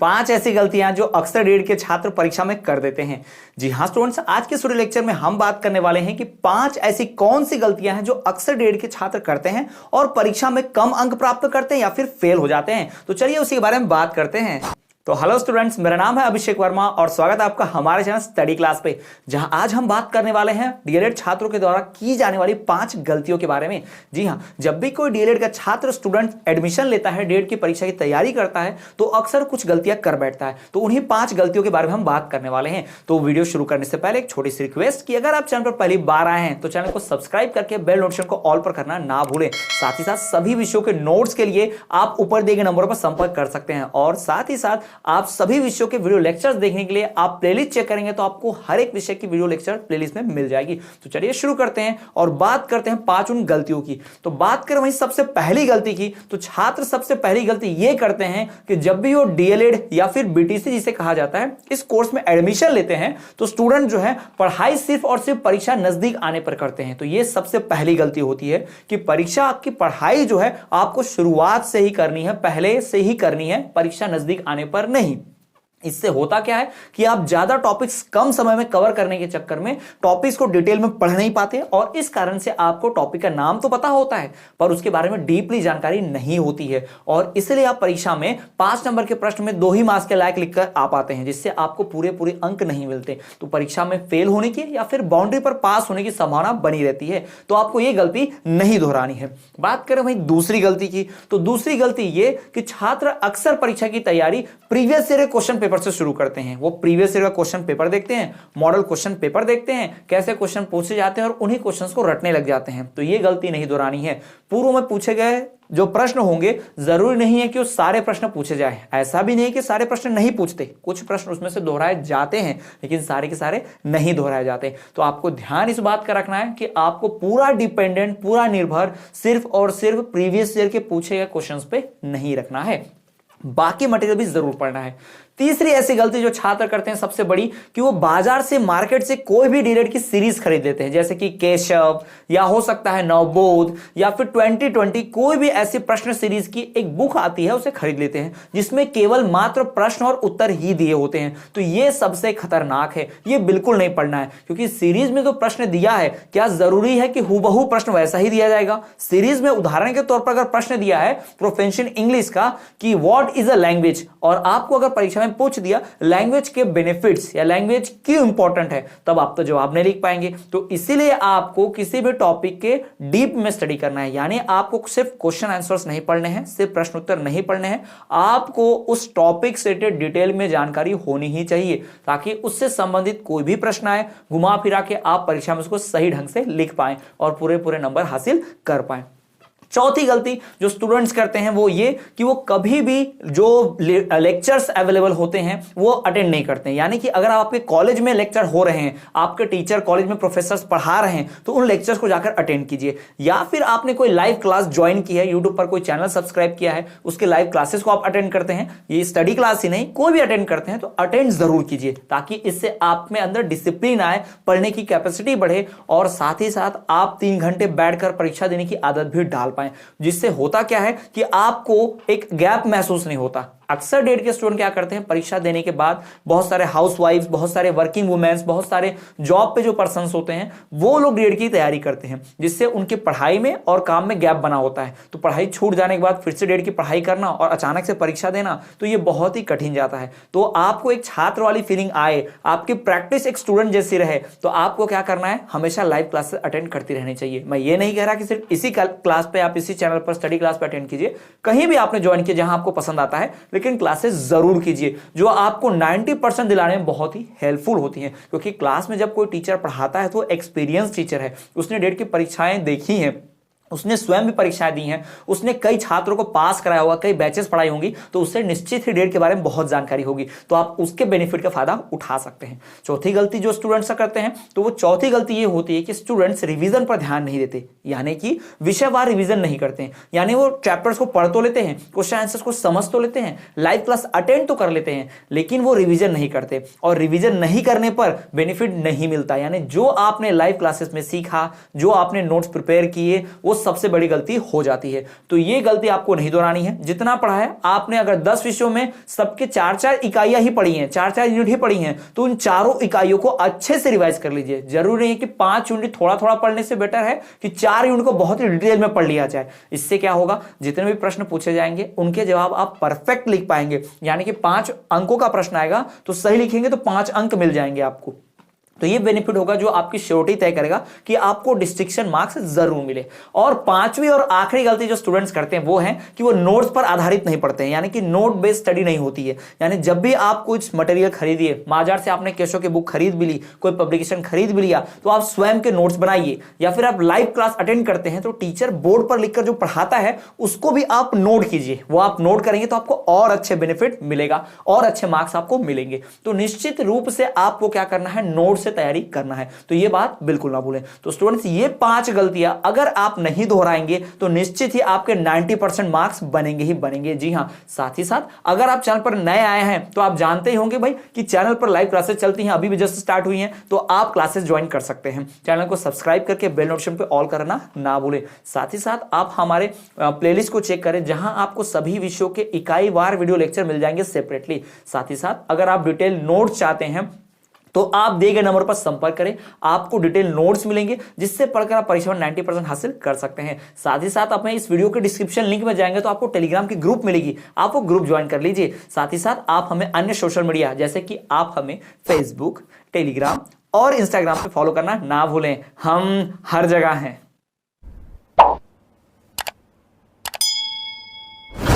5 ऐसी गलतियां जो अक्सर डीएलएड के छात्र परीक्षा में कर देते हैं। जी हां स्टूडेंट्स, आज के स्टूडियो लेक्चर में हम बात करने वाले हैं कि 5 ऐसी कौन सी गलतियां हैं जो अक्सर डीएलएड के छात्र करते हैं और परीक्षा में कम अंक प्राप्त करते हैं या फिर फेल हो जाते हैं। तो चलिए उसी के बारे में बात करते हैं। तो हेलो स्टूडेंट्स, मेरा नाम है अभिषेक वर्मा और स्वागत है आपका हमारे चैनल स्टडी क्लास पे, जहां आज हम बात करने वाले हैं डीएलएड छात्रों के द्वारा की जाने वाली 5 गलतियों के बारे में। जी हां, जब भी कोई डीएलएड का छात्र स्टूडेंट एडमिशन लेता है, डीएलएड की परीक्षा की तैयारी करता है, तो अक्सर कुछ गलतियां कर बैठता है। तो उन्हीं 5 गलतियों के बारे में हम बात करने वाले हैं। तो वीडियो शुरू करने से पहले एक छोटी सी रिक्वेस्ट कि अगर आप चैनल पर पहली बार आए हैं तो चैनल को सब्सक्राइब करके बेल नोटिफिकेशन को ऑल पर करना ना भूलें। साथ ही साथ सभी विषयों के नोट्स के लिए आप ऊपर दिए गए नंबरों पर संपर्क कर सकते हैं और साथ ही साथ आप सभी विषयों के वीडियो लेक्चर्स देखने के लिए आप प्लेलिस्ट चेक करेंगे तो आपको हर एक विषय की वीडियो लेक्चर प्लेलिस्ट में मिल जाएगी। तो चलिए शुरू करते हैं और बात करते हैं 5 उन गलतियों की। तो बात करें वहीं सबसे पहली गलती की, तो छात्र सबसे पहली गलती ये करते हैं कि जब भी वो डीएलएड या फिर बीटीसी जिसे कहा जाता है इस कोर्स में एडमिशन लेते हैं तो स्टूडेंट जो है पढ़ाई सिर्फ और सिर्फ परीक्षा नजदीक आने पर करते हैं। तो ये सबसे पहली गलती होती है कि परीक्षा की पढ़ाई जो है आपको शुरुआत से ही करनी है, पहले से ही करनी है, परीक्षा नजदीक आने पर नहीं। इससे होता क्या है कि आप ज्यादा टॉपिक्स कम समय में कवर करने के चक्कर में टॉपिक्स को डिटेल में पढ़ नहीं पाते और इस कारण से आपको टॉपिक का नाम तो पता होता है पर उसके बारे में डीपली जानकारी नहीं होती है और इसलिए आप परीक्षा में 5 नंबर के प्रश्न में 2 ही मार्क्स के लायक लिखकर आ पाते हैं, जिससे आपको पूरे अंक नहीं मिलते। तो परीक्षा में फेल होने की या फिर बाउंड्री पर पास होने की संभावना बनी रहती है। तो आपको यह गलती नहीं दोहरानी है। बात करें वहीं दूसरी गलती की, तो दूसरी गलती यह कि छात्र अक्सर परीक्षा की तैयारी प्रीवियस ईयर क्वेश्चन पेपर से शुरू करते हैं। वो प्रीवियस ईयर का क्वेश्चन पेपर देखते हैं, मॉडल क्वेश्चन पेपर देखते हैं, कैसे क्वेश्चन पूछे जाते हैं और उन्हीं क्वेश्चंस को रटने लग जाते हैं। तो ये गलती नहीं दोहरानी है। पूर्व में पूछे गए जो प्रश्न होंगे जरूरी नहीं है कि वो सारे प्रश्न पूछे जाए, ऐसा भी नहीं कि सारे प्रश्न नहीं पूछते, कुछ प्रश्न उसमें से दोहराए जाते हैं लेकिन सारे के सारे नहीं दोहराए जाते। तो आपको ध्यान इस बात का रखना है कि आपको पूरा डिपेंडेंट, पूरा निर्भर सिर्फ और सिर्फ प्रीवियस ईयर के पूछे गए क्वेश्चंस पे नहीं रखना है, बाकी मटेरियल भी जरूर पढ़ना है। तीसरी ऐसी गलती जो छात्र करते हैं सबसे बड़ी कि वो बाजार से, मार्केट से कोई भी डीएलएड की सीरीज खरीद लेते हैं, जैसे कि केशव या हो सकता है नवबोध या फिर 2020, कोई भी ऐसी प्रश्न सीरीज की एक बुक आती है उसे खरीद लेते हैं जिसमें केवल मात्र प्रश्न और उत्तर ही दिए होते हैं। तो ये सबसे खतरनाक है, ये बिल्कुल नहीं पढ़ना है, क्योंकि सीरीज में जो प्रश्न दिया है क्या जरूरी है कि हूबहू प्रश्न वैसा ही दिया जाएगा? सीरीज में उदाहरण के तौर पर अगर प्रश्न दिया है प्रोफेशन इंग्लिश का कि व्हाट इज अ लैंग्वेज और आपको अगर परीक्षा में पूछ दिया लैंग्वेज के बेनिफिट्स या लैंग्वेज क्यों इंपॉर्टेंट है, तब आप तो जवाब नहीं लिख पाएंगे। तो इसीलिए आपको किसी भी टॉपिक के डीप में स्टडी करना है, यानी आपको सिर्फ क्वेश्चन आंसर्स नहीं पढ़ने हैं, सिर्फ प्रश्न उत्तर नहीं पढ़ने हैं, आपको उस टॉपिक से डिटेल में जानकारी होनी ही चाहिए ताकि उससे संबंधित कोई भी प्रश्न आए घुमा फिरा के आप परीक्षा में उसको सही ढंग से लिख पाएं और पूरे नंबर हासिल कर पाएं। चौथी गलती जो स्टूडेंट्स करते हैं वो ये कि वो कभी भी जो लेक्चर्स अवेलेबल होते हैं वो अटेंड नहीं करते हैं। यानी कि अगर आपके कॉलेज में लेक्चर हो रहे हैं, आपके टीचर कॉलेज में प्रोफेसर्स पढ़ा रहे हैं तो उन लेक्चर्स को जाकर अटेंड कीजिए, या फिर आपने कोई लाइव क्लास ज्वाइन की है, यूट्यूब पर कोई चैनल सब्सक्राइब किया है, उसके लाइव क्लासेस को आप अटेंड करते हैं, ये स्टडी क्लास ही नहीं कोई भी अटेंड करते हैं तो अटेंड जरूर कीजिए ताकि इससे आप में अंदर डिसिप्लिन आए, पढ़ने की कैपेसिटी बढ़े और साथ ही साथ आप 3 घंटे बैठकर परीक्षा देने की आदत भी डाल पाए, जिससे होता क्या है कि आपको एक गैप महसूस नहीं होता। अक्सर डीएलएड के स्टूडेंट क्या करते हैं परीक्षा देने के बाद, बहुत सारे हाउसवाइफ्स, बहुत सारे वर्किंग वुमेन्स, बहुत सारे जॉब पे जो पर्सन्स होते हैं वो लोग डीएलएड की तैयारी करते हैं, जिससे उनकी पढ़ाई में और काम में गैप बना होता है। तो पढ़ाई छूट जाने के बाद फिर से डीएलएड की पढ़ाई करना और अचानक से परीक्षा देना, तो ये बहुत ही कठिन जाता है। तो आपको एक छात्र वाली फीलिंग आए, आपकी प्रैक्टिस एक स्टूडेंट जैसी रहे, तो आपको क्या करना है, हमेशा लाइव क्लासेस अटेंड करती रहनी चाहिए। मैं ये नहीं कह रहा कि सिर्फ इसी क्लास पे, आप इसी चैनल पर स्टडी क्लास पे अटेंड कीजिए, कहीं भी आपने ज्वाइन किया जहां आपको पसंद आता है, लेकिन क्लासेस जरूर कीजिए जो आपको 90% दिलाने में बहुत ही हेल्पफुल होती हैं। क्योंकि क्लास में जब कोई टीचर पढ़ाता है तो एक्सपीरियंस टीचर है, उसने डीएलएड की परीक्षाएं देखी हैं, उसने स्वयं भी परीक्षाएं दी हैं, उसने कई छात्रों को पास कराया होगा, कई बैचेस पढ़ाई होंगी, तो उससे निश्चित ही डीएलएड के बारे में बहुत जानकारी होगी, तो आप उसके बेनिफिट का फायदा उठा सकते हैं। चौथी गलती जो स्टूडेंट्स करते हैं तो वो चौथी गलती ये होती है कि स्टूडेंट्स रिवीजन पर ध्यान नहीं देते, यानी कि विषयवार रिवीजन नहीं करते हैं। यानी वो चैप्टर्स को पढ़ तो लेते हैं, क्वेश्चन आंसर्स को समझ तो लेते हैं, लाइव क्लास अटेंड तो कर लेते हैं, लेकिन वो रिवीजन नहीं करते और रिवीजन नहीं करने पर बेनिफिट नहीं मिलता। यानी जो आपने लाइव क्लासेस में सीखा, जो आपने नोट्स प्रिपेयर किए, वो सबसे बड़ी गलती हो जाती है। तो ये गलती आपको नहीं दोहरानी है। जितना पढ़ा है आपने, अगर 10 विषयों में सबके 4-4 इकाइयां ही पढ़ी हैं, 4-4 यूनिट ही पढ़ी हैं, तो उन चारों इकाइयों को अच्छे से रिवाइज कर लीजिए। जरूरी नहीं है कि 5 यूनिट थोड़ा थोड़ा पढ़ने से बेटर है कि 4 यूनिट को बहुत ही डिटेल में पढ़ लिया जाए। इससे क्या होगा, जितने भी प्रश्न पूछे जाएंगे उनके जवाब आप परफेक्ट लिख पाएंगे। यानी कि 5 अंकों का प्रश्न आएगा तो सही लिखेंगे तो 5 अंक मिल जाएंगे आपको। तो ये बेनिफिट होगा जो आपकी श्योरिटी तय करेगा कि आपको डिस्टिंक्शन मार्क्स जरूर मिले। और पांचवी और आखिरी गलती जो स्टूडेंट्स करते हैं वो है कि वो नोट्स पर आधारित नहीं पढ़ते हैं, यानी कि नोट बेस्ड स्टडी नहीं होती है। यानी जब भी आप कुछ मटेरियल खरीदिए, बाजार से आपने केशव की बुक खरीद भी ली, कोई पब्लिकेशन खरीद भी लिया, तो आप स्वयं के नोट्स बनाइए। या फिर आप लाइव क्लास अटेंड करते हैं तो टीचर बोर्ड पर लिखकर जो पढ़ाता है उसको भी आप नोट कीजिए। वो आप नोट करेंगे तो आपको और अच्छे बेनिफिट मिलेगा और अच्छे मार्क्स आपको मिलेंगे। तो निश्चित रूप से आपको क्या करना है, नोट से तैयारी करना है। तो ये बात बिल्कुल ना भूलें। तो स्टूडेंट्स, ये 5 गलतियां अगर आप नहीं दोहराएंगे तो निश्चित ही आपके 90% मार्क्स बनेंगे ही बनेंगे। जी हां, साथ ही साथ अगर आप चैनल पर नए आए हैं तो आप जानते ही होंगे भाई कि चैनल पर लाइव क्लासेस चलती हैं, अभी भी जस्ट स्टार्ट हुई हैं, तो आप क्लासेस ज्वाइन कर सकते हैं। चैनल को सब्सक्राइब करके बेल नोटिफिकेशन पे ऑल करना ना भूलें। साथ ही साथ आप हमारे प्लेलिस्ट को चेक करें जहां आपको सभी विषयों के इकाई वार वीडियो लेक्चर मिल जाएंगे सेपरेटली। साथ ही साथ अगर आप डिटेल नोट्स चाहते हैं तो आप दिए गए नंबर पर संपर्क करें, आपको डिटेल नोट्स मिलेंगे जिससे पढ़कर आप परीक्षा में 90% हासिल कर सकते हैं। साथ ही साथ आप इस वीडियो के डिस्क्रिप्शन लिंक में जाएंगे तो आपको टेलीग्राम की ग्रुप मिलेगी, आप वो ग्रुप ज्वाइन कर लीजिए। साथ ही साथ आप हमें अन्य सोशल मीडिया जैसे कि आप हमें फेसबुक, टेलीग्राम और इंस्टाग्राम पे फॉलो करना ना भूलें। हम हर जगह हैं।